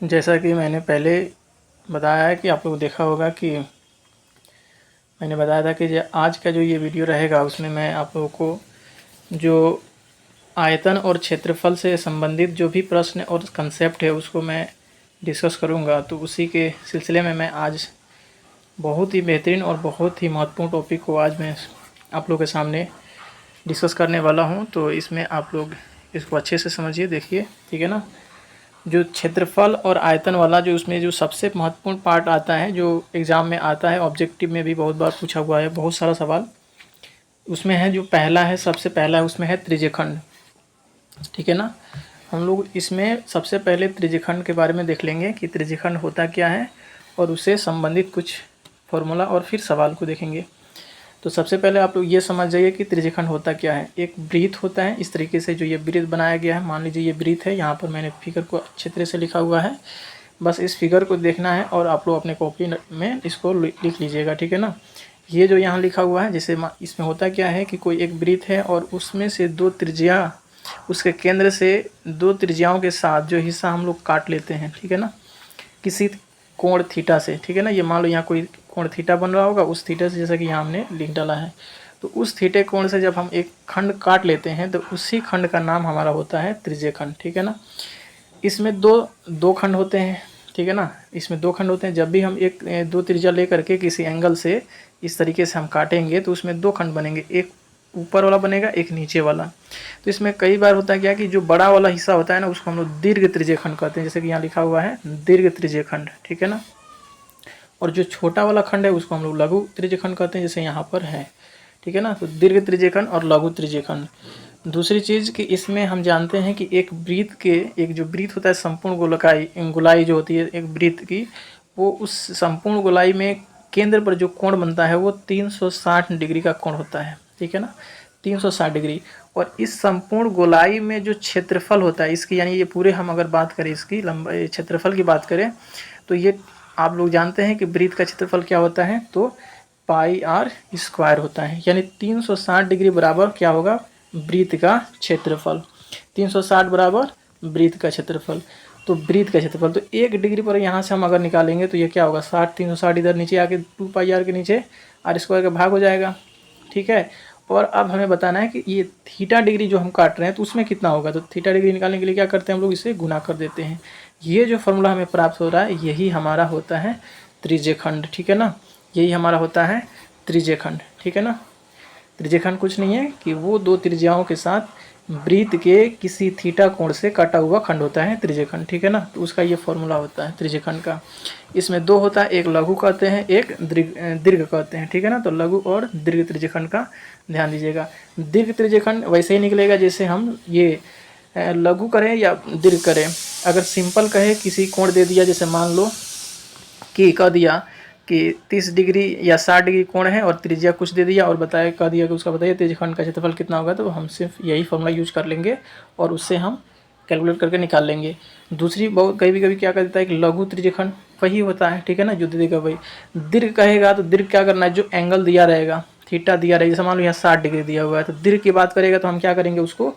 जैसा कि मैंने पहले बताया है कि आप लोग देखा होगा कि मैंने बताया था कि आज का जो ये वीडियो रहेगा उसमें मैं आप लोगों को जो आयतन और क्षेत्रफल से संबंधित जो भी प्रश्न और कंसेप्ट है उसको मैं डिस्कस करूँगा। तो उसी के सिलसिले में मैं आज बहुत ही बेहतरीन और बहुत ही महत्वपूर्ण टॉपिक को आज मैं आप लोगों के सामने डिस्कस करने वाला हूँ। तो इसमें आप लोग इसको अच्छे से समझिए, देखिए, ठीक है ना। जो क्षेत्रफल और आयतन वाला जो उसमें जो सबसे महत्वपूर्ण पार्ट आता है, जो एग्ज़ाम में आता है, ऑब्जेक्टिव में भी बहुत बार पूछा हुआ है, बहुत सारा सवाल उसमें है। जो पहला है, सबसे पहला है, उसमें है त्रिज्यखंड, ठीक है ना। हम लोग इसमें सबसे पहले त्रिज्यखंड के बारे में देख लेंगे कि त्रिज्यखंड होता क्या है और उससे संबंधित कुछ फॉर्मूला और फिर सवाल को देखेंगे। तो सबसे पहले आप लोग ये समझ जाइए कि त्रिज्यखंड होता क्या है। एक वृत्त होता है इस तरीके से, जो ये वृत्त बनाया गया है, मान लीजिए ये वृत्त है, यहाँ पर मैंने फिगर को अच्छे तरह से लिखा हुआ है। बस इस फिगर को देखना है और आप लोग अपने कॉपी में इसको लिख लीजिएगा, ठीक है ना। ये जो यहाँ लिखा हुआ है, जैसे इसमें होता क्या है कि कोई एक वृत्त है और उसमें से दो त्रिज्या, उसके केंद्र से दो त्रिज्याओं के साथ जो हिस्सा हम लोग काट लेते हैं, ठीक है ना, किसी कोण थीटा से, ठीक है ना। ये मान लो यहाँ कोई कोण थीटा बन रहा होगा, उस थीटा से, जैसा कि यहाँ हमने लिख डाला है। तो उस थीटे कोण से जब हम एक खंड काट लेते हैं तो उसी खंड का नाम हमारा होता है त्रिज्यखंड, ठीक है ना। इसमें दो खंड होते हैं, ठीक है ना। इसमें दो खंड होते हैं। जब भी हम दो त्रिज्या लेकर के किसी एंगल से इस तरीके से हम काटेंगे तो उसमें दो खंड बनेंगे, एक ऊपर वाला बनेगा, एक नीचे वाला। तो इसमें कई बार होता है क्या कि जो बड़ा वाला हिस्सा होता है ना, उसको हम लोग दीर्घ त्रिज्यखंड कहते हैं, जैसे कि यहाँ लिखा हुआ है दीर्घ त्रिज्यखंड, ठीक है ना। और जो छोटा वाला खंड है उसको हम लोग लघु त्रिज्यखंड कहते हैं, जैसे यहाँ पर है, ठीक है ना। तो दीर्घ त्रिज्यखंड और लघु त्रिज्यखंड। दूसरी चीज़ कि इसमें हम जानते हैं कि एक वृत्त के, एक जो वृत्त होता है, संपूर्ण गोलाई जो होती है एक वृत्त की, वो उस संपूर्ण गोलाई में केंद्र पर जो कोण बनता है वो 360 डिग्री का कोण होता है, ठीक है ना, 360 डिग्री। और इस संपूर्ण गोलाई में जो क्षेत्रफल होता है इसकी, यानी ये पूरे हम अगर बात करें इसकी लंबाई, क्षेत्रफल की बात करें, तो ये आप लोग जानते हैं कि वृत्त का क्षेत्रफल क्या होता है, तो पाई आर स्क्वायर होता है। यानी 360 डिग्री बराबर क्या होगा, वृत्त का क्षेत्रफल। 360 बराबर वृत्त का क्षेत्रफल। तो वृत्त का क्षेत्रफल तो 1 डिग्री पर यहाँ से हम अगर निकालेंगे तो ये क्या होगा, 60, 360 इधर नीचे आके 2 पाई आर के नीचे आर स्क्वायर का भाग हो जाएगा, ठीक है। और अब हमें बताना है कि ये थीटा डिग्री जो हम काट रहे हैं तो उसमें कितना होगा। तो थीटा डिग्री निकालने के लिए क्या करते हैं हम लोग, इसे गुना कर देते हैं। ये जो फॉर्मूला हमें प्राप्त हो रहा है यही हमारा होता है त्रिज्यखंड, ठीक है ना। यही हमारा होता है त्रिज्यखंड, ठीक है ना। त्रिज्यखंड कुछ नहीं है कि वो दो त्रिज्याओं के साथ वृत्त के किसी थीटा कोण से कटा हुआ खंड होता है त्रिज्यखंड, ठीक है ना। तो उसका ये फॉर्मूला होता है त्रिज्यखंड का। इसमें दो होता है, एक लघु कहते हैं, एक दीर्घ कहते हैं, ठीक है ना। तो लघु और दीर्घ त्रिज्यखंड का ध्यान दीजिएगा। दीर्घ त्रिज्यखंड वैसे ही निकलेगा जैसे हम ये लघु करें या दीर्घ करें। अगर सिंपल कहे, किसी कोण दे दिया, जैसे मान लो कि कह दिया कि 30 डिग्री या 60 डिग्री कोण है और त्रिज्या कुछ दे दिया और बताया, कह दिया कि उसका बताइए त्रिज्यखंड का क्षेत्रफल कितना होगा, तो हम सिर्फ यही फॉर्मूला यूज कर लेंगे और उससे हम कैलकुलेट करके निकाल लेंगे। दूसरी बहुत कभी कभी क्या कर देता है कि लघु त्रिज्यखंड वही होता है, ठीक है ना, जो दे देगा वही। दीर्घ कहेगा तो दीर्घ क्या करना है, जो एंगल दिया रहेगा, थीटा दिया रहेगा, जैसे मान लो यहाँ 60 डिग्री दिया हुआ है, तो दीर्घ की बात करेगा तो हम क्या करेंगे, उसको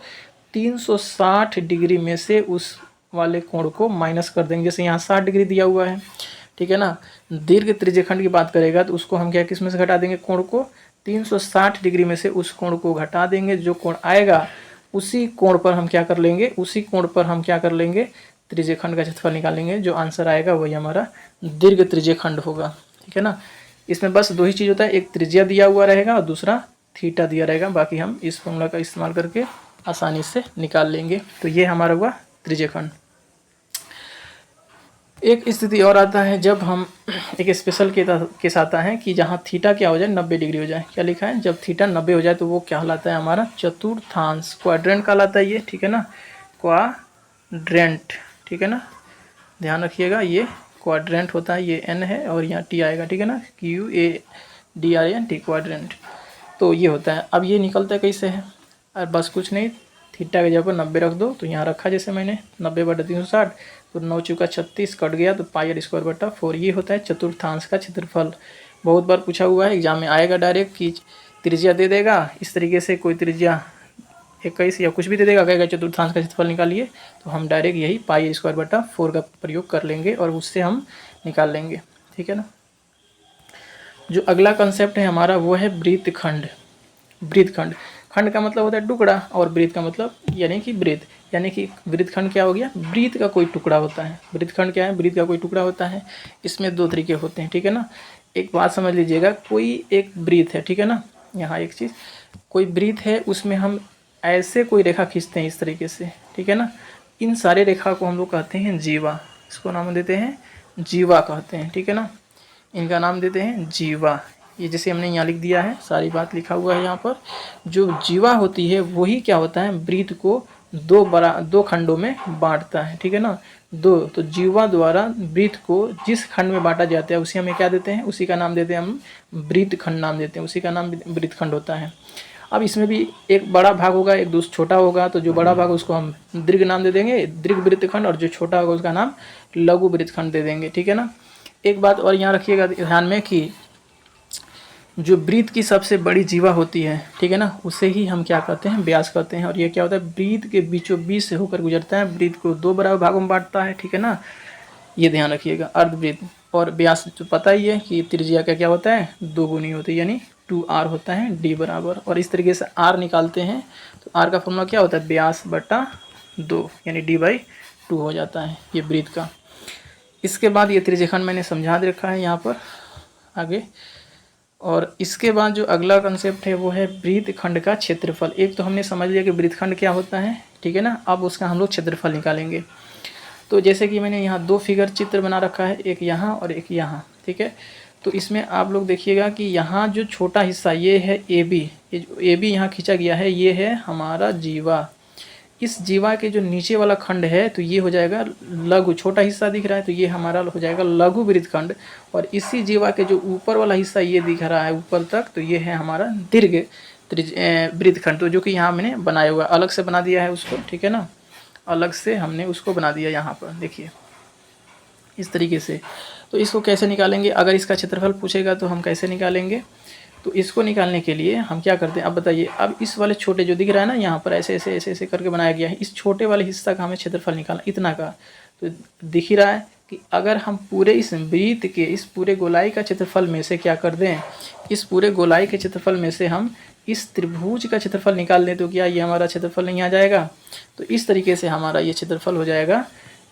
360 डिग्री में से उस वाले कोण को माइनस कर देंगे, जैसे यहाँ 60 डिग्री दिया हुआ है, ठीक है ना। दीर्घ त्रिज्यखंड की बात करेगा तो उसको हम क्या, किस में से घटा देंगे, कोण को 360 डिग्री में से उस कोण को घटा देंगे। जो कोण आएगा उसी कोण पर हम क्या कर लेंगे, उसी कोण पर हम क्या कर लेंगे, त्रिज्यखंड का क्षेत्रफल निकालेंगे। जो आंसर आएगा वही हमारा दीर्घ त्रिज्यखंड होगा, ठीक है ना। इसमें बस दो ही चीज़ होता है, एक त्रिज्या दिया हुआ रहेगा और दूसरा थीटा दिया रहेगा। बाकी हम इस फॉर्मूला का इस्तेमाल करके आसानी से निकाल लेंगे। तो ये हमारा हुआ त्रिज्यखंड। एक स्थिति और आता है जब हम एक स्पेशल केस आता है कि जहाँ थीटा क्या हो जाए, 90 डिग्री हो जाए। क्या लिखा है, जब थीटा 90 हो जाए तो वो क्या कहलाता है, हमारा चतुर्थांश, क्वाड्रेंट कहलाता है ये, ठीक है ना, क्वाड्रेंट, ठीक है ना। ध्यान रखिएगा ये क्वाड्रेंट होता है, ये n है और यहाँ t आएगा, ठीक है ना, QADRNT, क्वाड्रेंट। तो ये होता है। अब ये निकलता है कैसे है, और बस कुछ नहीं, थीटा की जगह पर 90 रख दो, तो यहाँ रखा जैसे मैंने 90/360, तो 9 चौका 36 कट गया, तो पाई आर स्क्वायर बटा 4। ये होता है चतुर्थांश का क्षेत्रफल। बहुत बार पूछा हुआ है, एग्जाम में आएगा डायरेक्ट कि त्रिज्या दे देगा इस तरीके से, कोई त्रिज्या 21 या कुछ भी दे देगा, कहेगा चतुर्थांश का क्षेत्रफल निकालिए, तो हम डायरेक्ट यही पाई स्क्वायर बटा 4 का प्रयोग कर लेंगे और उससे हम निकाल लेंगे। ठीक है ना। जो अगला कंसेप्ट है हमारा वो है वृत्तखंड। वृत्तखंड, खंड का मतलब होता है टुकड़ा और वृत्त का मतलब यानी कि वृत्त, यानी कि वृत्तखंड क्या हो गया, वृत्त का कोई टुकड़ा होता है। वृत्तखंड क्या है, वृत्त का कोई टुकड़ा होता है। इसमें दो तरीके होते हैं। ठीक है ना। एक बात समझ लीजिएगा, कोई एक वृत्त है, ठीक है ना, यहाँ एक चीज़, कोई वृत्त है, उसमें हम ऐसे कोई रेखा खींचते हैं इस तरीके से। ठीक है ना। इन सारे रेखा को हम लोग कहते हैं जीवा, इसको नाम देते हैं जीवा कहते हैं। ठीक है ना। इनका नाम देते हैं जीवा। ये जैसे हमने यहाँ लिख दिया है, सारी बात लिखा हुआ है यहाँ पर। जो जीवा होती है वही क्या होता है, वृत्त को दो खंडों में बांटता है। ठीक है ना। तो जीवा द्वारा वृत्त को जिस खंड में बांटा जाता है उसी हमें क्या देते हैं, उसी का नाम देते हैं हम वृत्तखंड नाम देते हैं, उसी का नाम वृत्तखंड होता है। अब इसमें भी एक बड़ा भाग होगा, एक दूसरा छोटा होगा, तो जो बड़ा भाग उसको हम दीर्घ नाम दे देंगे, दीर्घ वृत्तखंड, और जो छोटा होगा उसका नाम लघु वृत्तखंड दे देंगे। ठीक है ना। एक बात और यहाँ रखिएगा ध्यान में कि जो वृत्त की सबसे बड़ी जीवा होती है, ठीक है ना, उसे ही हम क्या कहते हैं, व्यास कहते हैं। और ये क्या होता है, वृत्त के बीचों बीच से होकर गुजरता है, वृत्त को दो बराबर भागों में बांटता है। ठीक है ना, ये ध्यान रखिएगा। अर्धवृत्त और व्यास तो पता ही है कि त्रिज्या का क्या होता है, 2 गुनी होती है, यानी 2r होता है d बराबर। और इस तरीके से r निकालते हैं तो r का फॉर्मूला क्या होता है, व्यास बटा 2, यानी d/2 हो जाता है ये वृत्त का। इसके बाद ये त्रिज्यखंड मैंने समझा दे रखा है यहाँ पर आगे। और इसके बाद जो अगला कंसेप्ट है वो है वृत्तखंड का क्षेत्रफल। एक तो हमने समझ लिया कि वृत्तखंड क्या होता है, ठीक है ना। अब उसका हम लोग क्षेत्रफल निकालेंगे। तो जैसे कि मैंने यहाँ 2 फिगर चित्र बना रखा है, एक यहाँ और एक यहाँ, ठीक है। तो इसमें आप लोग देखिएगा कि यहाँ जो छोटा हिस्सा ये है AB, ये जो AB यहाँ खींचा गया है ये है हमारा जीवा। इस जीवा के जो नीचे वाला खंड है तो ये हो जाएगा लघु, छोटा हिस्सा दिख रहा है तो ये हमारा हो जाएगा लघु वृत्तखंड। और इसी जीवा के जो ऊपर वाला हिस्सा ये दिख रहा है ऊपर तक, तो ये है हमारा दीर्घ वृत्तखंड। तो जो कि यहाँ मैंने बनाया हुआ अलग से बना दिया है उसको, ठीक है ना, अलग से हमने उसको बना दिया यहाँ पर, देखिए इस तरीके से। तो इसको कैसे निकालेंगे, अगर इसका क्षेत्रफल पूछेगा तो हम कैसे निकालेंगे। तो इसको निकालने के लिए हम क्या करते हैं, अब बताइए। अब इस वाले छोटे जो दिख रहा है ना यहाँ पर ऐसे ऐसे ऐसे ऐसे करके बनाया गया है, इस छोटे वाले हिस्सा का हमें क्षेत्रफल निकालना, इतना का। तो दिख ही रहा है कि अगर हम पूरे इस वृत्त के इस पूरे गोलाई का क्षेत्रफल में से क्या कर दें, इस पूरे गोलाई के क्षेत्रफल में से हम इस त्रिभुज का क्षेत्रफल निकाल लें तो क्या ये हमारा क्षेत्रफल नहीं आ जाएगा। तो इस तरीके से हमारा ये क्षेत्रफल हो जाएगा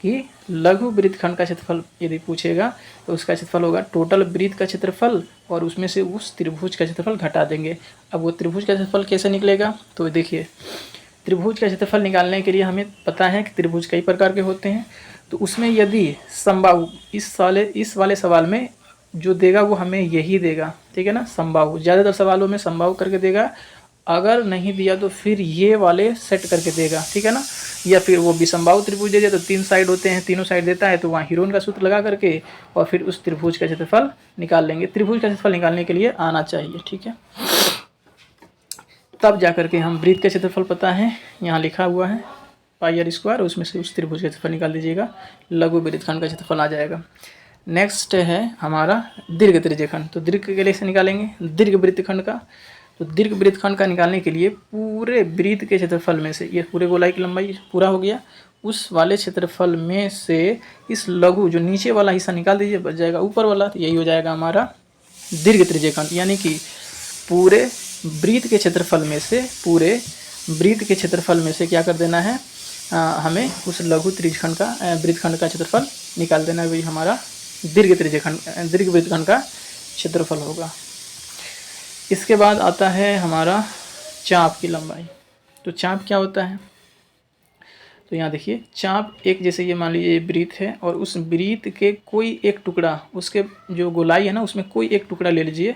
कि लघु वृत्तखंड का क्षेत्रफल यदि पूछेगा तो उसका क्षेत्रफल होगा टोटल वृत्त का क्षेत्रफल और उसमें से उस त्रिभुज का क्षेत्रफल घटा देंगे। अब वो त्रिभुज का क्षेत्रफल कैसे निकलेगा, तो देखिए त्रिभुज का क्षेत्रफल निकालने के लिए हमें पता है कि त्रिभुज कई प्रकार के होते हैं। तो उसमें यदि समबाहु, इस वाले सवाल में जो देगा वो हमें यही देगा, ठीक है ना, समबाहु। ज़्यादातर सवालों में समबाहु करके देगा, अगर नहीं दिया तो फिर ये वाले सेट करके देगा, ठीक है ना। या फिर वो विषमबाहु त्रिभुज दे दिया तो 3 साइड होते हैं, तीनों साइड देता है तो वहाँ हीरोन का सूत्र लगा करके और फिर उस त्रिभुज का क्षेत्रफल निकाल लेंगे। त्रिभुज का क्षेत्रफल निकालने के लिए आना चाहिए, ठीक है, तब जा करके हम वृत्त का क्षेत्रफल पता है, यहाँ लिखा हुआ है πr², उसमें से उस त्रिभुज का क्षेत्रफल निकाल दीजिएगा, लघु वृत्तखंड का क्षेत्रफल आ जाएगा। नेक्स्ट है हमारा दीर्घ त्रिज्यखंड। तो दीर्घ के लिए से निकालेंगे दीर्घ वृत्तखंड का। तो दीर्घ वृत्तखंड का निकालने के लिए पूरे वृत्त के क्षेत्रफल में से, ये पूरे गोलाई की लंबाई पूरा हो गया, उस वाले क्षेत्रफल में से इस लघु जो नीचे वाला हिस्सा निकाल दीजिए, बच जाएगा ऊपर वाला। तो यही हो जाएगा हमारा दीर्घ त्रिज्यखंड, यानी कि पूरे वृत्त के क्षेत्रफल में से, पूरे वृत्त के क्षेत्रफल में से क्या कर देना है, हमें उस लघु त्रिज्यखंड का वृत्तखंड का क्षेत्रफल निकाल देना है, वही हमारा दीर्घ त्रिज्यखंड दीर्घ वृत्तखंड का क्षेत्रफल होगा। इसके बाद आता है हमारा चाप की लंबाई। तो चाप क्या होता है, तो यहाँ देखिए चाप एक, जैसे ये मान लीजिए वृत्त है और उस वृत्त के कोई एक टुकड़ा, उसके जो गोलाई है ना उसमें कोई एक टुकड़ा ले लीजिए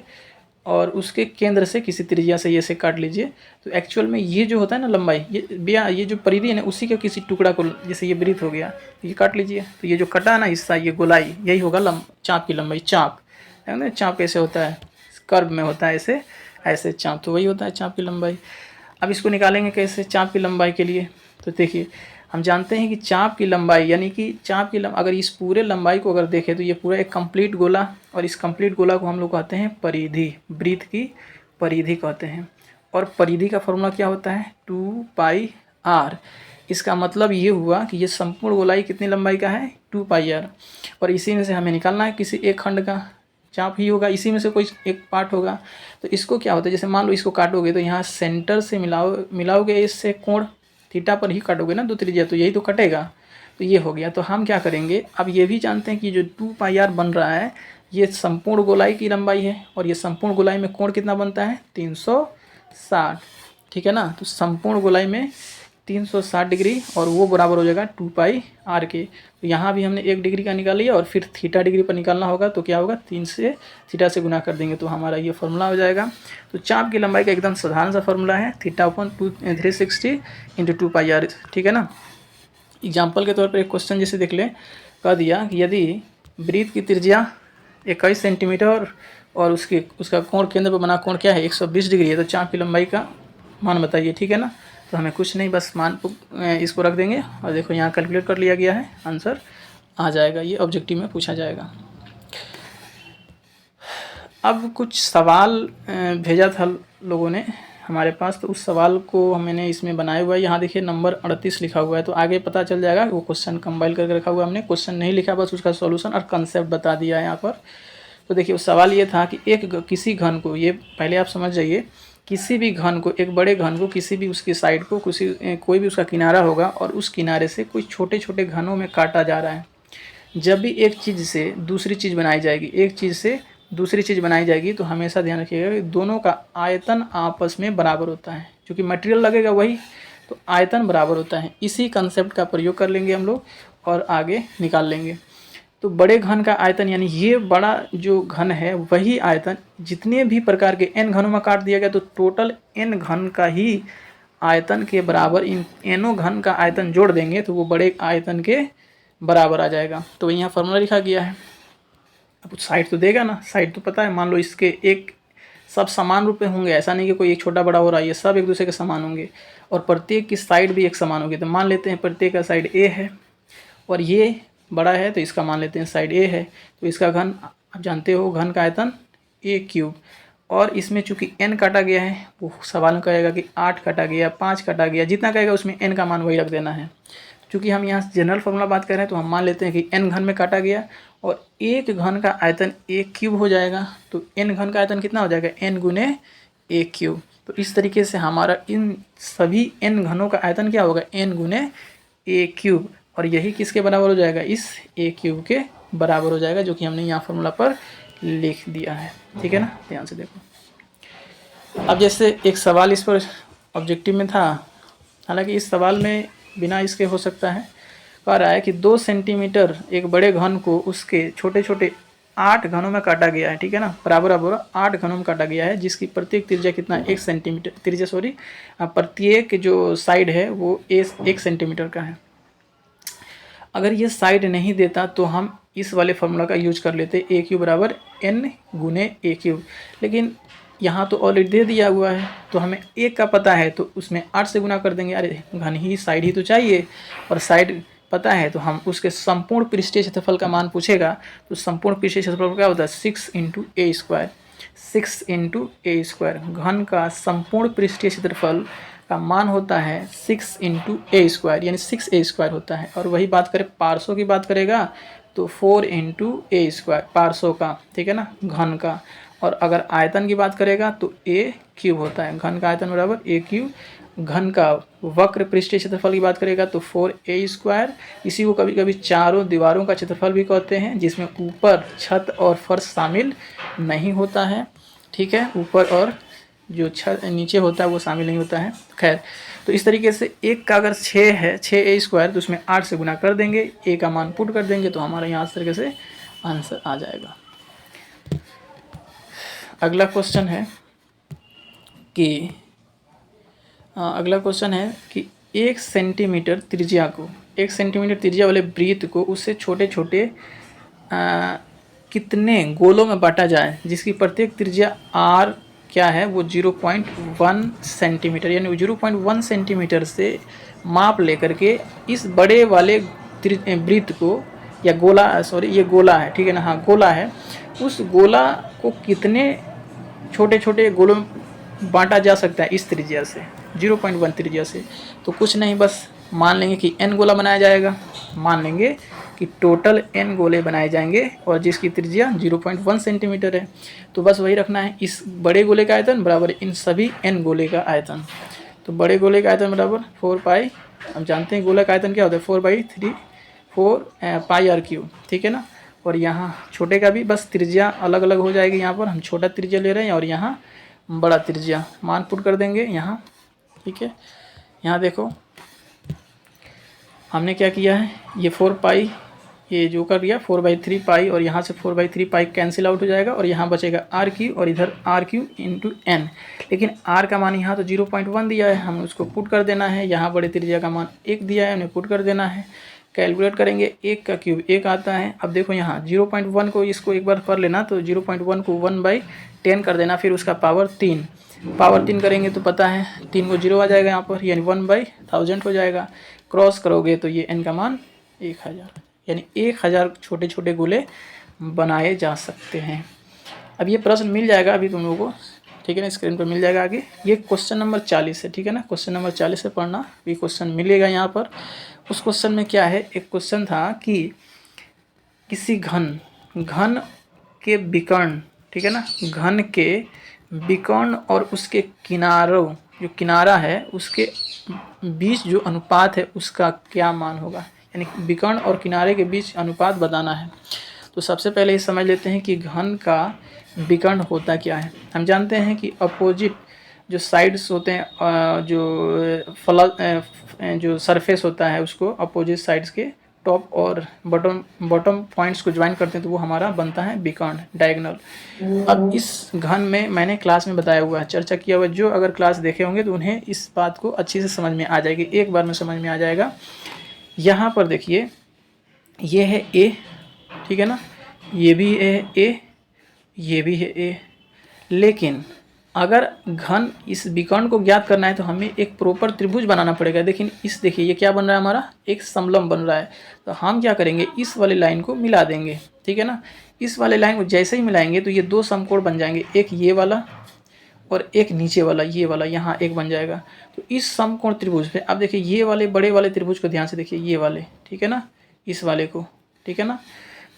और उसके केंद्र से किसी त्रिज्या से ये से काट लीजिए। तो एक्चुअल में ये जो होता है ना लंबाई, ये जो परिधि है ना उसी के किसी टुकड़ा को, जैसे ये वृत्त हो गया ये काट लीजिए, तो ये जो कटा है ना हिस्सा, ये गोलाई, यही होगा चाप की लंबाई। चाप है ना, चाप कैसे होता है, कर्व में होता है ऐसे ऐसे चाप, तो वही होता है चाप की लंबाई। अब इसको निकालेंगे कैसे चाप की लंबाई के लिए, तो देखिए हम जानते हैं कि चाप की लंबाई, यानी कि चाप की अगर इस पूरे लंबाई को अगर देखें तो ये पूरा एक कंप्लीट गोला, और इस कंप्लीट गोला को हम लोग कहते हैं परिधि, वृत्त की परिधि कहते हैं। और परिधि का फॉर्मूला क्या होता है 2πr। इसका मतलब ये हुआ कि ये संपूर्ण गोलाई कितनी लंबाई का है 2πr, और इसी में से हमें निकालना है किसी एक खंड का चाप ही होगा, इसी में से कोई एक पार्ट होगा। तो इसको क्या होता है, जैसे मान लो इसको काटोगे तो यहाँ सेंटर से मिलाओगे इससे कोण थीटा पर ही काटोगे ना, 2 त्रिज्या, तो यही तो कटेगा। तो ये हो गया। तो हम क्या करेंगे, अब ये भी जानते हैं कि जो 2πr बन रहा है ये संपूर्ण गोलाई की लंबाई है, और ये संपूर्ण गोलाई में कोण कितना बनता है 360, ठीक है ना। तो संपूर्ण गोलाई में 360 डिग्री, और वो बराबर हो जाएगा 2πr के। तो यहाँ भी हमने 1 डिग्री का निकाल लिया, और फिर थीटा डिग्री पर निकालना होगा तो क्या होगा 3 से थीटा से गुना कर देंगे तो हमारा ये फॉर्मूला हो जाएगा। तो चाप की लंबाई का एकदम साधारण सा फॉर्मूला है θ/360 × 2πr, ठीक है ना। एग्जाम्पल के तौर पर एक क्वेश्चन जैसे देख ले, कह दिया कि यदि वृत्त की त्रिज्या 21 सेंटीमीटर और उसका कोण केंद्र पर बना कोण क्या है 120 डिग्री है, तो चाप की लंबाई का मान बताइए, ठीक है ना। तो हमें कुछ नहीं, बस मान इसको रख देंगे, और देखो यहाँ कैलकुलेट कर लिया गया है, आंसर आ जाएगा, ये ऑब्जेक्टिव में पूछा जाएगा। अब कुछ सवाल भेजा था लोगों ने हमारे पास, तो उस सवाल को मैंने इसमें बनाया हुआ है। यहाँ देखिए नंबर 38 लिखा हुआ है, तो आगे पता चल जाएगा वो क्वेश्चन कंपाइल करके रखा हुआ है हमने, क्वेश्चन नहीं लिखा, बस उसका सॉल्यूशन और कंसेप्ट बता दिया है यहाँ पर। तो देखिए उस सवाल ये था कि किसी घन को, ये पहले आप समझ जाइए, किसी भी घन को, एक बड़े घन को किसी भी उसकी साइड को कोई भी उसका किनारा होगा, और उस किनारे से कोई छोटे छोटे घनों में काटा जा रहा है। जब भी एक चीज़ से दूसरी चीज़ बनाई जाएगी, एक चीज़ से दूसरी चीज़ बनाई जाएगी, तो हमेशा ध्यान रखिएगा कि दोनों का आयतन आपस में बराबर होता है, क्योंकि मटेरियल लगेगा वही, तो आयतन बराबर होता है। इसी कंसेप्ट का प्रयोग कर लेंगे हम लोग और आगे निकाल लेंगे। तो बड़े घन का आयतन, यानी ये बड़ा जो घन है वही आयतन जितने भी प्रकार के n घनों में काट दिया गया, तो टोटल n घन का ही आयतन के बराबर इन nों घन का आयतन जोड़ देंगे तो वो बड़े आयतन के बराबर आ जाएगा। तो यहाँ फॉर्मूला लिखा गया है। अब साइड तो देगा ना, साइड तो पता है, मान लो इसके एक सब समान रूप में होंगे, ऐसा नहीं कि कोई एक छोटा बड़ा हो रहा है, ये सब एक दूसरे के समान होंगे, और प्रत्येक की साइड भी एक समान होगी। तो मान लेते हैं प्रत्येक का साइड a है, और ये बड़ा है तो इसका मान लेते हैं साइड a है, तो इसका घन आप जानते हो घन का आयतन a³, और इसमें चूंकि n काटा गया है, वो सवाल में कहेगा कि 8 काटा गया, 5 काटा गया, जितना कहेगा उसमें n का मान वही रख देना है। चूँकि हम यहाँ जनरल फॉर्मूला बात कर रहे हैं तो हम मान लेते हैं कि n घन में काटा गया, और एक घन का आयतन a³ हो जाएगा, तो n घन का आयतन कितना हो जाएगा n गुने a³। तो इस तरीके से हमारा इन सभी n घनों का आयतन क्या होगा n गुने a³, और यही किसके बराबर हो जाएगा, इस a³ के बराबर हो जाएगा, जो कि हमने यहाँ फॉर्मूला पर लिख दिया है, ठीक है ना। ध्यान से देखो। अब जैसे एक सवाल इस पर ऑब्जेक्टिव में था, हालांकि इस सवाल में बिना इसके हो सकता है, कह रहा है कि 2 सेंटीमीटर एक बड़े घन को उसके छोटे छोटे 8 घनों में काटा गया है, ठीक है ना, बराबर 8 घनों में काटा गया है, जिसकी प्रत्येक त्रिज्या कितना 1 सेंटीमीटर, प्रत्येक जो साइड है वो 1 सेंटीमीटर का है। अगर ये साइड नहीं देता तो हम इस वाले फार्मूला का यूज कर लेते a³ बराबर n गुने a³, लेकिन यहाँ तो ऑलरेडी दे दिया हुआ है, तो हमें एक का पता है तो उसमें 8 से गुना कर देंगे। अरे घन ही साइड ही तो चाहिए, और साइड पता है तो हम उसके संपूर्ण पृष्ठीय क्षेत्रफल का मान पूछेगा, तो संपूर्ण पृष्ठीय क्षेत्रफल क्या होता है 6 × a², 6 × a²। घन का संपूर्ण पृष्ठीय क्षेत्रफल का मान होता है 6 × a², यानी 6a² होता है। और वही बात करें पार्श्व की बात करेगा तो 4 × a² पार्श्व का, ठीक है ना, घन का। और अगर आयतन की बात करेगा तो a³ होता है, घन का आयतन बराबर a³। घन का वक्र पृष्ठीय क्षेत्रफल की बात करेगा तो 4a²। इसी को कभी कभी चारों दीवारों का क्षेत्रफल भी कहते हैं, जिसमें ऊपर छत और फर्श शामिल नहीं होता है, ठीक है, ऊपर और जो छत नीचे होता है वो शामिल नहीं होता है। खैर, तो इस तरीके से एक का अगर 6 है 6a² तो उसमें 8 से गुना कर देंगे, a का मान पुट कर देंगे, तो हमारा यहाँ इस तरीके से आंसर आ जाएगा। अगला क्वेश्चन है कि 1 सेंटीमीटर त्रिज्या को, 1 सेंटीमीटर त्रिज्या वाले वृत्त को उससे छोटे छोटे कितने गोलों में बांटा जाए, जिसकी प्रत्येक त्रिज्या r क्या है वो 0.1 सेंटीमीटर, यानी 0.1 सेंटीमीटर से माप लेकर के इस बड़े वाले वृत्त को, या गोला, ये गोला है, ठीक है ना, हाँ गोला है, उस गोला को कितने छोटे छोटे गोलों बांटा जा सकता है इस त्रिज्या से, 0.1 त्रिज्या से। तो कुछ नहीं, बस मान लेंगे कि n गोला बनाया जाएगा, मान लेंगे कि टोटल n गोले बनाए जाएंगे और जिसकी त्रिज्या 0.1 सेंटीमीटर है। तो बस वही रखना है, इस बड़े गोले का आयतन बराबर इन सभी n गोले का आयतन। तो बड़े गोले का आयतन बराबर 4 पाई, हम जानते हैं गोला का आयतन क्या होता है, 4 पाई r क्यूब, ठीक है ना। और यहाँ छोटे का भी बस त्रिज्या अलग अलग हो जाएगी, यहाँ पर हम छोटा त्रिज्या ले रहे हैं और यहाँ बड़ा त्रिज्या, मान पुट कर देंगे यहाँ, ठीक है। यहाँ देखो हमने क्या किया है, ये 4 पाई ये जो कर दिया 4/3 पाई, और यहाँ से 4/3 पाई कैंसिल आउट हो जाएगा और यहाँ बचेगा r क्यू और इधर r क्यू इंटू n। लेकिन r का मान यहाँ तो 0.1 दिया है, हमें उसको पुट कर देना है। यहाँ बड़े त्रिज्या का मान 1 दिया है, उन्हें पुट कर देना है। कैलकुलेट करेंगे, 1 का क्यूब 1 आता है। अब देखो यहाँ 0.1 को इसको एक बार कर लेना, तो 0.1 को 1/10 कर देना, फिर उसका पावर 3 करेंगे तो पता है 3 को 0 आ जाएगा यहाँ पर, यानी 1/1000 हो जाएगा। क्रॉस करोगे तो ये n का मान 1000, यानी 1000 छोटे छोटे गोले बनाए जा सकते हैं। अब ये प्रश्न मिल जाएगा अभी तुम लोगों को, ठीक है ना, स्क्रीन पर मिल जाएगा आगे। ये क्वेश्चन नंबर 40 है, ठीक है ना, क्वेश्चन नंबर 40 से पढ़ना, ये क्वेश्चन मिलेगा यहाँ पर। उस क्वेश्चन में क्या है, एक क्वेश्चन था कि किसी घन के विकर्ण, ठीक है ना, घन के विकर्ण और उसके किनारों, जो किनारा है उसके बीच जो अनुपात है उसका क्या मान होगा, यानी विकर्ण और किनारे के बीच अनुपात बताना है। तो सबसे पहले ये समझ लेते हैं कि घन का विकर्ण होता क्या है। हम जानते हैं कि अपोजिट जो साइड्स होते हैं, जो सरफेस होता है उसको अपोजिट साइड्स के टॉप और बॉटम पॉइंट्स को ज्वाइन करते हैं, तो वो हमारा बनता है विकर्ण, डायगोनल। अब इस घन में मैंने क्लास में बताया हुआ है, चर्चा किया हुआ है, जो अगर क्लास देखे होंगे तो उन्हें इस बात को अच्छी से समझ में आ जाएगी, एक बार में समझ में आ जाएगा। यहाँ पर देखिए ये है ए, ठीक है ना, ये भी है ए, ये भी है ए। लेकिन अगर घन इस विकर्ण को ज्ञात करना है तो हमें एक प्रॉपर त्रिभुज बनाना पड़ेगा। लेकिन इस देखिए ये क्या बन रहा है, हमारा एक समलंब बन रहा है। तो हम क्या करेंगे, इस वाले लाइन को मिला देंगे, ठीक है ना। इस वाले लाइन को जैसे ही मिलाएंगे तो ये दो समकोण बन जाएंगे, एक ये वाला और एक नीचे वाला, ये वाला यहाँ एक बन जाएगा। तो इस समकोण त्रिभुज पे अब देखिए ये वाले बड़े वाले त्रिभुज को ध्यान से देखिए, ये वाले, ठीक है ना, इस वाले को, ठीक है ना।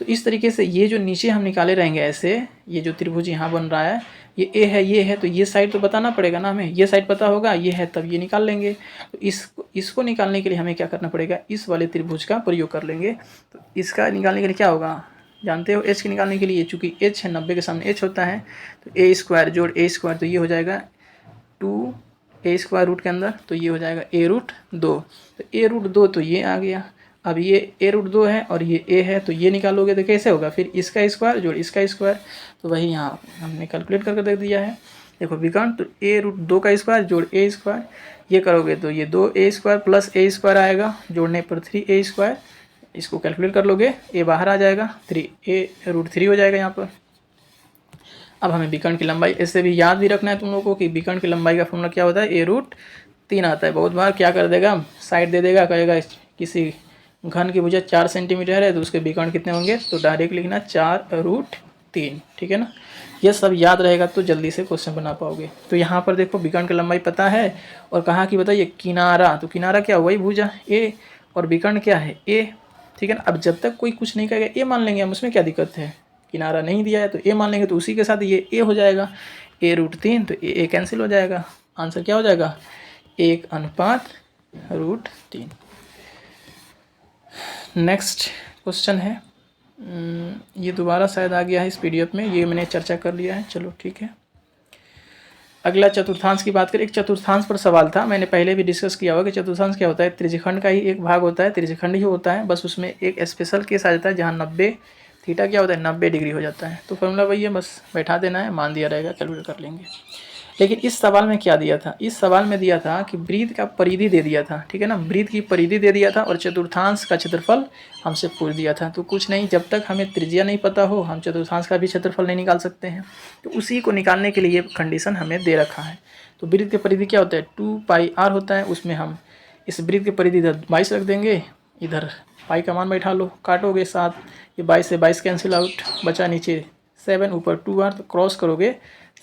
तो इस तरीके से ये जो नीचे हम निकाले रहेंगे ऐसे, ये जो त्रिभुज यहाँ बन रहा है, ये ए है, ये है, तो ये साइड तो बताना पड़ेगा ना हमें, ये साइड पता होगा, ये है, तब ये निकाल लेंगे। तो इसको निकालने के लिए हमें क्या करना पड़ेगा, इस वाले त्रिभुज का प्रयोग कर लेंगे। तो इसका निकालने के लिए क्या होगा, जानते हो, एच के निकालने के लिए, चूँकि एच है 90 के सामने एच होता है, तो ए स्क्वायर जोड़ ए स्क्वायर, तो ये हो जाएगा 2a स्क्वायर रूट के अंदर, तो ये हो जाएगा a√2। तो a√2 तो ये आ गया। अब ये a√2 है और ये a है, तो ये निकालोगे तो कैसे होगा, फिर इसका स्क्वायर जोड़ इसका स्क्वायर, तो वही यहाँ हमने कैलकुलेट करके दे दिया है। देखो विकर्ण, तो a√2 का स्क्वायर जोड़ a स्क्वायर, ये करोगे तो ये 2a square plus a square आएगा, जोड़ने पर 3a स्क्वायर, इसको कैलकुलेट कर लोगे, a बाहर आ जाएगा, 3a√3 हो जाएगा यहाँ पर। अब हमें विकर्ण की लंबाई ऐसे भी याद भी रखना है तुम लोगों को कि विकर्ण की लंबाई का फॉर्मूला क्या होता है, a√3 आता है। बहुत बार क्या कर देगा, साइड दे देगा, कहेगा किसी घन की भुजा 4 सेंटीमीटर है तो उसके विकर्ण कितने होंगे, तो डायरेक्ट लिखना 4√3, ठीक है ना। ये सब याद रहेगा तो जल्दी से क्वेश्चन बना पाओगे। तो यहाँ पर देखो विकर्ण की लंबाई पता है, और कहाँ की बताइए, किनारा, तो किनारा क्या हुआ, भुजा ए, और विकर्ण क्या है ए, ठीक है ना। अब जब तक कोई कुछ नहीं कहेगा ए मान लेंगे हम, उसमें क्या दिक्कत है, किनारा नहीं दिया है तो ए मान लेंगे, तो उसी के साथ ये ए हो जाएगा, a√3, तो ए कैंसिल हो जाएगा, आंसर क्या हो जाएगा, 1:√3। नेक्स्ट क्वेश्चन है, ये दोबारा शायद आ गया है इस पीडीएफ में, ये मैंने चर्चा कर लिया है, चलो ठीक है। अगला चतुर्थांश की बात करें, एक चतुर्थांश पर सवाल था, मैंने पहले भी डिस्कस किया हुआ कि चतुर्थांश क्या होता है, त्रिज्यखंड का ही एक भाग होता है, त्रिज्यखंड ही होता है, बस उसमें एक स्पेशल केस आ जाता है जहाँ 90 थीटा क्या होता है, 90 डिग्री हो जाता है। तो फॉर्मूला वही है, बस बैठा देना है, मान दिया रहेगा, कैलकुलेट कर लेंगे। लेकिन इस सवाल में क्या दिया था, इस सवाल में दिया था कि वृत्त का परिधि दे दिया था, ठीक है ना, वृत्त की परिधि दे दिया था और चतुर्थांश का क्षेत्रफल हमसे पूछ दिया था। तो कुछ नहीं, जब तक हमें त्रिज्या नहीं पता हो हम चतुर्थांश का भी क्षेत्रफल नहीं निकाल सकते हैं। तो उसी को निकालने के लिए कंडीशन हमें दे रखा है। तो वृत्त की परिधि क्या होता है, 2πr होता है, उसमें हम इस वृत्त की परिधि इधर 22 रख देंगे, इधर पाई का मान बैठा लो, काटोगे 7, ये 22 से 22 कैंसिल आउट, बचा नीचे 7, ऊपर 2r, तो क्रॉस करोगे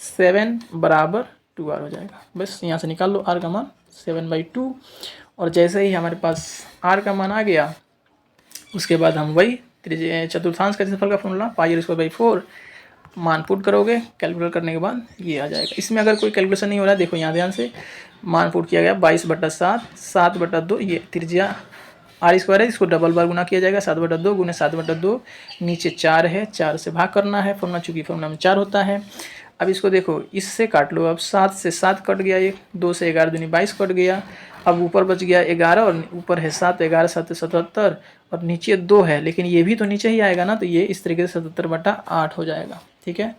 7 = 2r हो जाएगा। बस यहाँ से निकाल लो r का मान 7/2। और जैसे ही हमारे पास r का मान आ गया, उसके बाद हम वही चतुर्थांश का क्षेत्रफल का फॉर्मूला πr² मान पुट करोगे, कैलकुलेट करने के बाद ये आ जाएगा। इसमें अगर कोई कैलकुलेशन नहीं हो रहा है, देखो यहाँ ध्यान से मान पुट किया गया 22/7, 7/2, ये त्रिज्या r² है, इसको डबल बार गुना किया जाएगा, 7/2 गुने 7/2, नीचे 4 है, 4 से भाग करना है फॉर्मूला, चूँकि फॉर्मूला में 4 होता है। अब इसको देखो, इससे काट लो, अब 7 से 7 कट गया, ये 2 से 11 दूनी 22 कट गया। अब ऊपर बच गया 11 और ऊपर है 7, 11 7 77 और नीचे 2 है, लेकिन ये भी तो नीचे ही आएगा ना, तो ये इस तरीके से 77/8 हो जाएगा। ठीक है,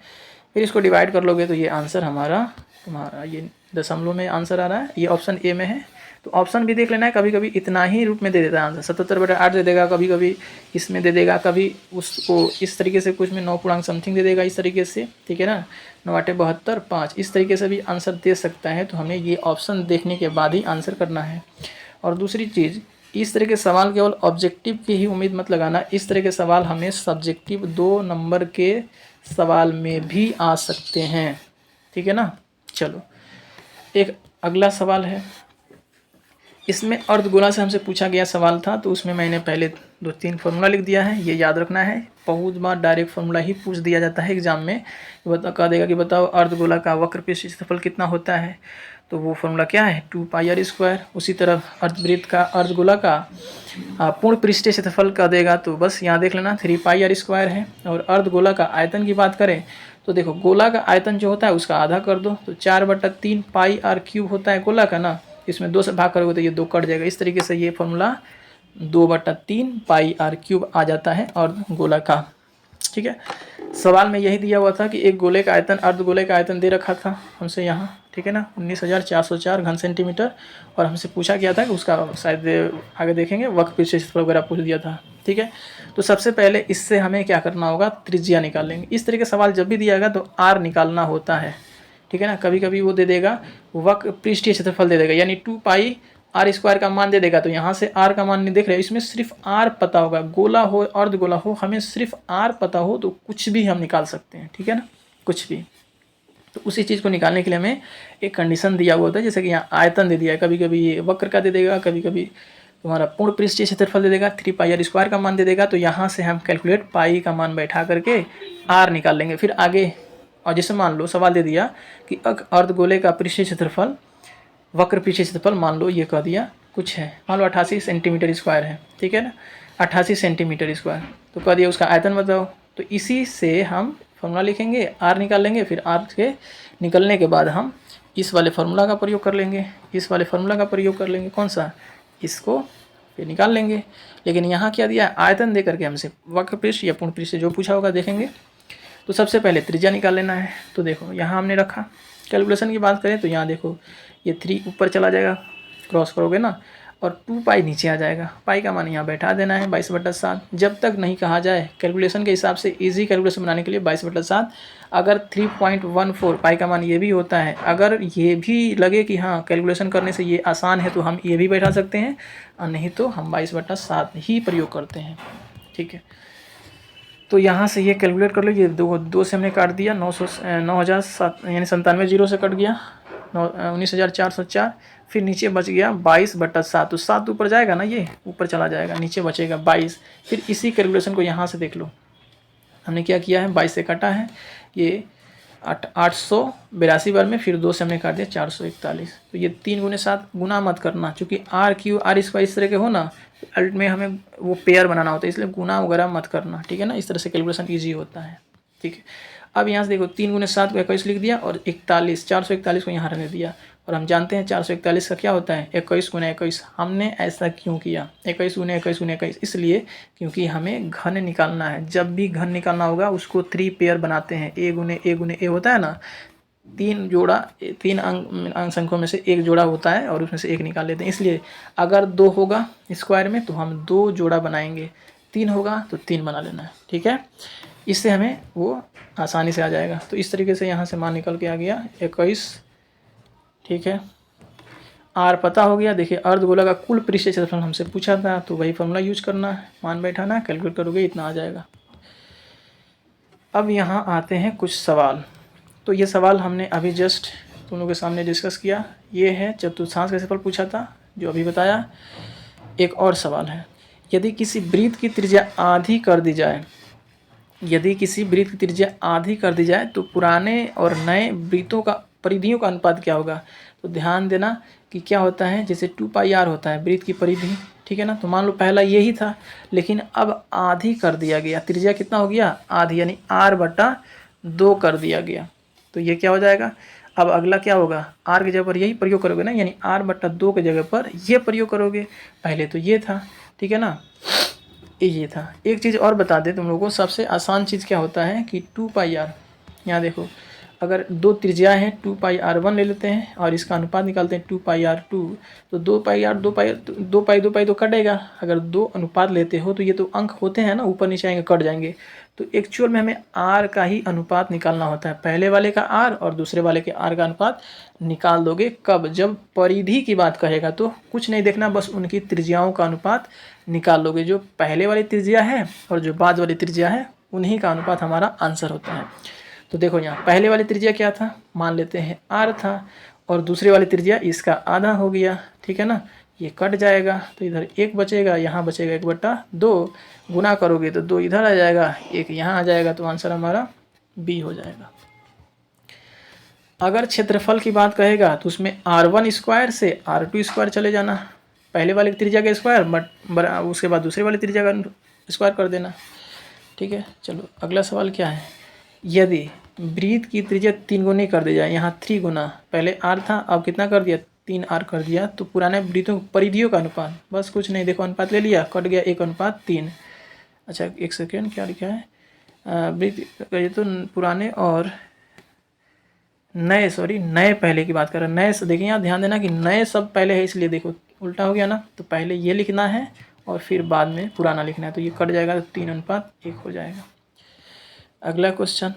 फिर इसको डिवाइड कर लोगे तो ये आंसर हमारा तुम्हारा ये दशमलव में आंसर आ रहा है, ये ऑप्शन ए में है। तो ऑप्शन भी देख लेना है, कभी कभी इतना ही रूप में दे देता है आंसर, 77/8 दे देगा, कभी कभी इसमें दे देगा, कभी उसको इस तरीके से कुछ में 9 पूर्णांक समथिंग दे देगा, इस तरीके से। ठीक है ना, 9×8 = 72, 5 इस तरीके से भी आंसर दे सकता है। तो हमें ये ऑप्शन देखने के बाद ही आंसर करना है। और दूसरी चीज़, इस तरह के सवाल केवल ऑब्जेक्टिव की ही उम्मीद मत लगाना, इस तरह के सवाल हमें सब्जेक्टिव 2 नंबर के सवाल में भी आ सकते हैं। ठीक है ना। चलो, एक अगला सवाल है, इसमें अर्धगोला से हमसे पूछा गया सवाल था, तो उसमें मैंने पहले 2-3 फार्मूला लिख दिया है, ये याद रखना है। बहुत बार डायरेक्ट फार्मूला ही पूछ दिया जाता है एग्जाम में, कह देगा कि बताओ अर्धगोला का वक्र पृष्ठ क्षेत्रफल कितना होता है, तो वो फार्मूला क्या है 2πr²। उसी तरह अर्धवृत्त का अर्धगोला का पूर्ण पृष्ठीय क्षेत्रफल का देगा, तो बस यहाँ देख लेना 3πr² है। और अर्धगोला का आयतन की बात करें तो देखो, गोला का आयतन जो होता है उसका आधा कर दो, तो 4/3 πr³ होता है गोला का ना, इसमें 2 से भाग करोगे तो ये 2 कट जाएगा। इस तरीके से ये फॉर्मूला 2/3 πr³ आ जाता है और गोला का। ठीक है, सवाल में यही दिया हुआ था कि एक गोले का आयतन अर्धगोले का आयतन दे रखा था हमसे यहाँ, ठीक है ना, 19,404 घन सेंटीमीटर, और हमसे पूछा गया था कि उसका शायद आगे देखेंगे वक्र पृष्ठ क्षेत्रफल वगैरह पूछ दिया था। ठीक है, तो सबसे पहले इससे हमें क्या करना होगा, त्रिज्या निकाल लेंगे। इस तरह के सवाल जब भी दिया जाएगा तो r निकालना होता है। ठीक है ना, कभी कभी वो दे देगा वक्र पृष्ठीय क्षेत्रफल दे देगा, यानी 2πr² का मान दे देगा, तो यहाँ से r का मान नहीं देख रहे, इसमें सिर्फ r पता होगा, गोला हो अर्धगोला हो, हमें सिर्फ r पता हो तो कुछ भी हम निकाल सकते हैं। ठीक है ना, कुछ भी। तो उसी चीज़ को निकालने के लिए हमें एक कंडीशन दिया हुआ होता है, जैसे कि यहाँ आयतन दे दिया है, कभी कभी ये वक्र का दे देगा, कभी कभी तुम्हारा पूर्ण पृष्ठीय क्षेत्रफल दे देगा, 3πr² का मान दे देगा। तो यहाँ से हम कैलकुलेट पाई का मान बैठा करके r निकाल लेंगे। फिर आगे, और जैसे मान लो सवाल दे दिया कि अर्धगोले का पृष्ठीय क्षेत्रफल वक्र पृष्ठीय क्षेत्रफल मान लो ये कह दिया कुछ है, मान लो 88 सेंटीमीटर² है। ठीक है ना, 88 सेंटीमीटर², तो कह दिया उसका आयतन बताओ। तो इसी से हम फॉर्मूला लिखेंगे, r निकाल लेंगे, फिर r के निकलने के बाद हम इस वाले फार्मूला का प्रयोग कर लेंगे, इस वाले फार्मूला का प्रयोग कर लेंगे, कौन सा, इसको फिर निकाल लेंगे। लेकिन यहाँ क्या दिया, आयतन दे करके हमसे वक्र पृष्ठ या पूर्ण पृष्ठ जो पूछा होगा देखेंगे। तो सबसे पहले त्रिज्या निकाल लेना है। तो देखो यहाँ हमने रखा, कैलकुलेशन की बात करें तो यहाँ देखो ये 3 ऊपर चला जाएगा, क्रॉस करोगे ना, और 2π नीचे आ जाएगा, पाई का मान यहाँ बैठा देना है 22/7। जब तक नहीं कहा जाए कैलकुलेशन के हिसाब से, इजी कैलकुलेशन बनाने के लिए 22/7। अगर 3.14 पाई का मान ये भी होता है, अगर ये भी लगे कि हाँ कैलकुलेशन करने से ये आसान है तो हम ये भी बैठा सकते हैं, और नहीं तो हम 22/7 ही प्रयोग करते हैं। ठीक है, तो यहाँ से ये कैलकुलेट कर लो, ये 2 से हमने काट दिया, 9,007 यानी 97 जीरो से कट गया, 19,404। फिर नीचे बच गया 22/7, तो 7 ऊपर जाएगा ना, ये ऊपर चला जाएगा, नीचे बचेगा 22। फिर इसी कैलकुलेशन को यहाँ से देख लो, हमने क्या किया है, 22 से काटा है, ये 882 बार में, फिर 2 से हमने काट दिया 441। तो ये 3×7 गुना मत करना, चूँकि r² इस तरह के हो ना, अल्ट में हमें वो पेयर बनाना होता है, इसलिए गुना वगैरह मत करना। ठीक है ना, इस तरह से कैलकुलेशन ईजी होता है। ठीक है, अब यहाँ से देखो 3×7 को 21 लिख दिया, और 441 को यहाँ रहने दिया। और हम जानते हैं 441 का क्या होता है, 21×21। हमने ऐसा क्यों किया, 21×21×21, इसलिए क्योंकि हमें घन निकालना है। जब भी घन निकालना होगा उसको 3 पेयर बनाते हैं, a×a होता है ना, 3 जोड़ा, 3 अंक संख्यों में से 1 जोड़ा होता है, और उसमें से 1 निकाल लेते हैं। इसलिए अगर 2 होगा स्क्वायर में तो हम 2 जोड़ा बनाएंगे, 3 होगा तो 3 बना लेना है। ठीक है, इससे हमें वो आसानी से आ जाएगा। तो इस तरीके से यहाँ से मान निकल के आ गया 21। ठीक है, r पता हो गया। देखिए अर्धगोला का कुल पृष्ठीय क्षेत्रफल हमसे पूछा था, तो वही फॉर्मूला यूज करना है, मान बैठाना है, कैलकुलेट करोगे इतना आ जाएगा। अब यहाँ आते हैं कुछ सवाल। तो ये सवाल हमने अभी जस्ट तुम लोगों के सामने डिस्कस किया। ये है चतुर्थांश का क्षेत्रफल पूछा था जो अभी बताया। एक और सवाल है, यदि किसी वृत्त की त्रिज्या आधी कर दी जाए, यदि किसी वृत्त की त्रिज्या आधी कर दी जाए तो पुराने और नए वृत्तों का परिधियों का अनुपात क्या होगा। तो ध्यान देना कि क्या होता है, जैसे 2πr होता है वृत्त की परिधि, ठीक है ना। तो मान लो पहला यही था, लेकिन अब आधी कर दिया गया, त्रिज्या कितना हो गया, आधी, यानी r/2 कर दिया गया। तो ये क्या हो जाएगा, अब अगला क्या होगा, r की जगह पर यही प्रयोग करोगे ना, यानी r/2 की जगह पर ये प्रयोग करोगे। पहले तो ये था, ठीक है ना, ये था। एक चीज़ और बता दें तुम लोगों को, सबसे आसान चीज़ क्या होता है कि 2πr, यहाँ देखो अगर दो त्रिज्या हैं 2πr1 ले लेते हैं और इसका अनुपात निकालते हैं 2πr2, तो 2π तो कटेगा। अगर दो अनुपात लेते हो तो ये तो अंक होते हैं ना, ऊपर नीचे आएंगे कट जाएंगे। तो एक्चुअल में हमें r का ही अनुपात निकालना होता है, पहले वाले का r और दूसरे वाले के r का अनुपात निकाल दोगे। कब, जब परिधि की बात कहेगा तो कुछ नहीं देखना, बस उनकी त्रिज्याओं का अनुपात निकाल लोगे। जो पहले वाली त्रिज्या है और जो बाद वाली त्रिज्या है उन्हीं का अनुपात हमारा आंसर होता है। तो देखो यहाँ पहले वाली त्रिज्या क्या था, मान लेते हैं r था, और दूसरी वाली त्रिज्या इसका आधा हो गया, ठीक है ना। ये कट जाएगा तो इधर 1 बचेगा, यहाँ बचेगा 1/2, गुना करोगे तो 2 इधर आ जाएगा, 1 यहाँ आ जाएगा, तो आंसर हमारा बी हो जाएगा। अगर क्षेत्रफल की बात कहेगा तो उसमें r1² से r2² चले जाना, पहले वाली त्रिज्या का स्क्वायर बट उसके बाद दूसरे वाली त्रिज्या का स्क्वायर कर देना, ठीक है। चलो अगला सवाल क्या है, यदि वृत्त की त्रिज्या 3 गुनी कर दी जाए, यहाँ 3 गुना, पहले r था अब कितना कर दिया, 3r कर दिया, तो पुराने वृत्तों परिधियों का अनुपात, बस कुछ नहीं, देखो अनुपात ले लिया, कट गया 1/3। अच्छा एक सेकेंड, क्या लिखा है, वृत्त ये तो पुराने और नए, सॉरी नए पहले की बात कर रहे हैं, नए से देखिए यहाँ ध्यान देना कि नए सब पहले है, इसलिए देखो उल्टा हो गया ना, तो पहले ये लिखना है और फिर बाद में पुराना लिखना है, तो ये कट जाएगा तो 3:1 हो जाएगा। अगला क्वेश्चन,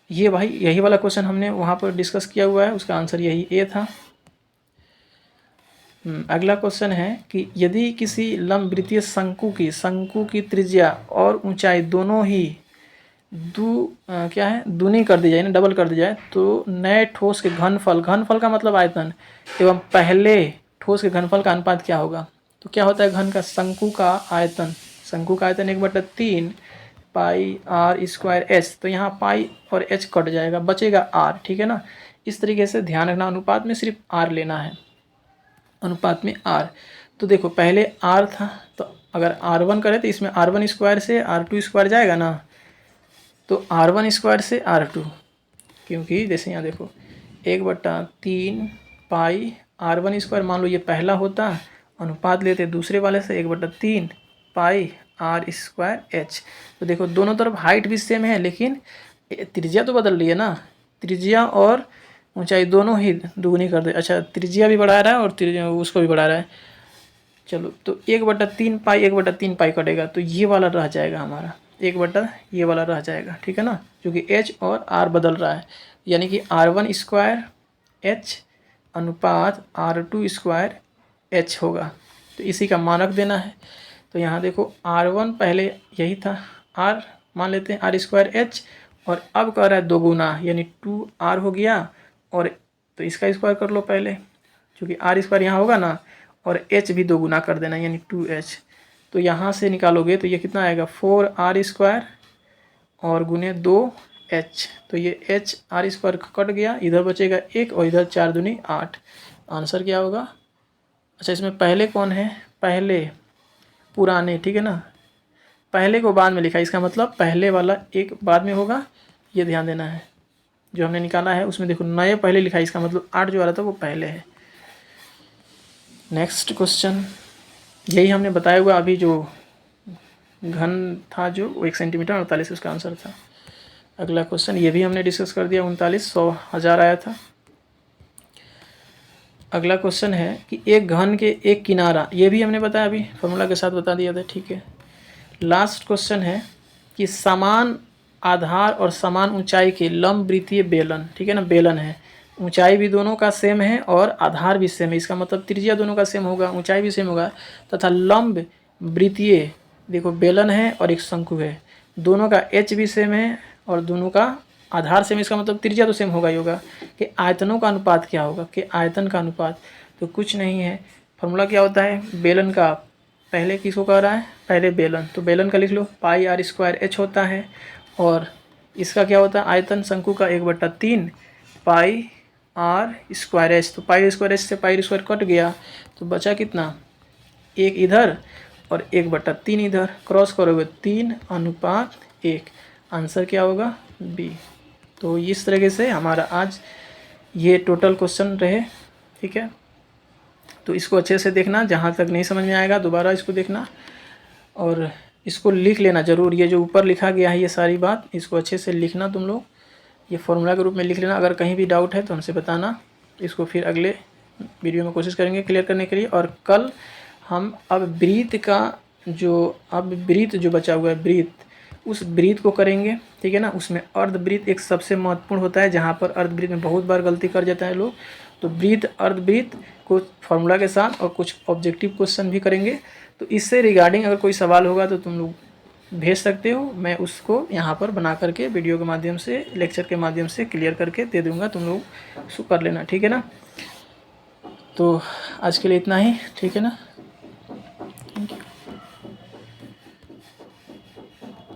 ये भाई यही वाला क्वेश्चन हमने वहाँ पर डिस्कस किया हुआ है, उसका आंसर यही ए था। अगला क्वेश्चन है कि यदि किसी लंबवृत्तीय शंकु की त्रिज्या और ऊंचाई दोनों ही दूनी कर दी जाए ना, डबल कर दी जाए, तो नए ठोस के घनफल का मतलब आयतन एवं पहले ठोस के घनफल का अनुपात क्या होगा। तो क्या होता है, शंकु का आयतन 1/3 πr² h, तो यहाँ पाई और h कट जाएगा, बचेगा r, ठीक है ना। इस तरीके से ध्यान रखना, अनुपात में सिर्फ r लेना है, अनुपात में r। तो देखो पहले r था, तो अगर r1 करें तो इसमें r1² से r2² जाएगा ना, तो r1² से r2, क्योंकि जैसे यहाँ देखो 1/3 पाई r1², मान लो ये पहला होता, अनुपात लेते दूसरे वाले से 1/3 पाई r²h। तो देखो दोनों तरफ हाइट भी सेम है, लेकिन त्रिज्या तो बदल रही है ना, त्रिज्या और ऊंचाई दोनों ही दुगनी कर दे। अच्छा त्रिज्या भी बढ़ा रहा है और त्रिज्या उसको भी बढ़ा रहा है। चलो तो 1/3 पाई कटेगा, तो ये वाला रह जाएगा हमारा, ये वाला रह जाएगा, ठीक है ना, क्योंकि h और r बदल रहा है, यानी कि r1² h अनुपात r2² h होगा। तो इसी का मानक देना है। तो यहाँ देखो r1 पहले यही था, r मान लेते हैं r² h, और अब कह रहा है 2 गुना, यानी 2r हो गया, और तो इसका स्क्वायर कर लो पहले, क्योंकि r² यहाँ होगा ना, और h भी 2 गुना कर देना, यानी 2h। तो यहाँ से निकालोगे तो ये कितना आएगा, 4r² और गुने 2h, तो ये h r² कट गया, इधर बचेगा 1 और इधर 4 दूनी 8। आंसर क्या होगा। अच्छा इसमें पहले कौन है, पहले पुराने, ठीक है ना, पहले को बाद में लिखा, इसका मतलब पहले वाला एक बाद में होगा, ये ध्यान देना है। जो हमने निकाला है उसमें देखो नए पहले लिखा है, इसका मतलब 8 जो आ रहा था वो पहले है। नेक्स्ट क्वेश्चन, यही हमने बताया हुआ अभी, जो घन था जो 1 सेंटीमीटर 48, उसका आंसर था। अगला क्वेश्चन ये भी हमने डिस्कस कर दिया, 39 100 1000 आया था। अगला क्वेश्चन है कि एक घन के एक किनारा, ये भी हमने बताया अभी, फॉर्मूला के साथ बता दिया था, ठीक है। लास्ट क्वेश्चन है कि समान आधार और समान ऊंचाई के लंबवृत्तीय बेलन, ठीक है ना, बेलन है, ऊंचाई भी दोनों का सेम है और आधार भी सेम है, इसका मतलब त्रिज्या दोनों का सेम होगा, ऊंचाई भी सेम होगा, तथा लंब वृत्तीय देखो बेलन है और एक शंकु है, दोनों का h भी सेम है और दोनों का आधार सेम, इसका मतलब त्रिज्या तो सेम होगा ही होगा। कि आयतनों का अनुपात क्या होगा, कि आयतन का अनुपात तो कुछ नहीं है, फॉर्मूला क्या होता है बेलन का, पहले किसको कह रहा है, पहले बेलन, तो बेलन का लिख लो पाई आर स्क्वायर एच होता है, और इसका क्या होता है आयतन शंकु का 1/3 पाई आर स्क्वायर एच, तो पाई स्क्वायर एच से पाई स्क्वायर कट गया, तो बचा कितना, 1 इधर और 1/3 इधर, क्रॉस करोगे 3:1, आंसर क्या होगा बी। तो इस तरीके से हमारा आज ये टोटल क्वेश्चन रहे, ठीक है। तो इसको अच्छे से देखना, जहाँ तक नहीं समझ में आएगा दोबारा इसको देखना और इसको लिख लेना ज़रूर। ये जो ऊपर लिखा गया है ये सारी बात, इसको अच्छे से लिखना तुम लोग, ये फॉर्मूला के रूप में लिख लेना। अगर कहीं भी डाउट है तो हमसे बताना, इसको फिर अगले वीडियो में कोशिश करेंगे क्लियर करने के लिए। और कल हम अब ब्रीथ का ब्रीथ जो बचा हुआ है ब्रीथ, उस ब्रीथ को करेंगे, ठीक है ना। उसमें अर्ध ब्रीथ एक सबसे महत्वपूर्ण होता है, जहाँ पर अर्ध ब्रीथ में बहुत बार गलती कर जाता है लोग। तो ब्रीथ अर्ध ब्रीथ को फॉर्मूला के साथ और कुछ ऑब्जेक्टिव क्वेश्चन भी करेंगे। तो इससे रिगार्डिंग अगर कोई सवाल होगा तो तुम लोग भेज सकते हो, मैं उसको यहाँ पर बना करके वीडियो के माध्यम से, लेक्चर के माध्यम से क्लियर करके दे दूँगा, तुम लोग उसको कर लेना, ठीक है ना। तो आज के लिए इतना ही, ठीक है ना।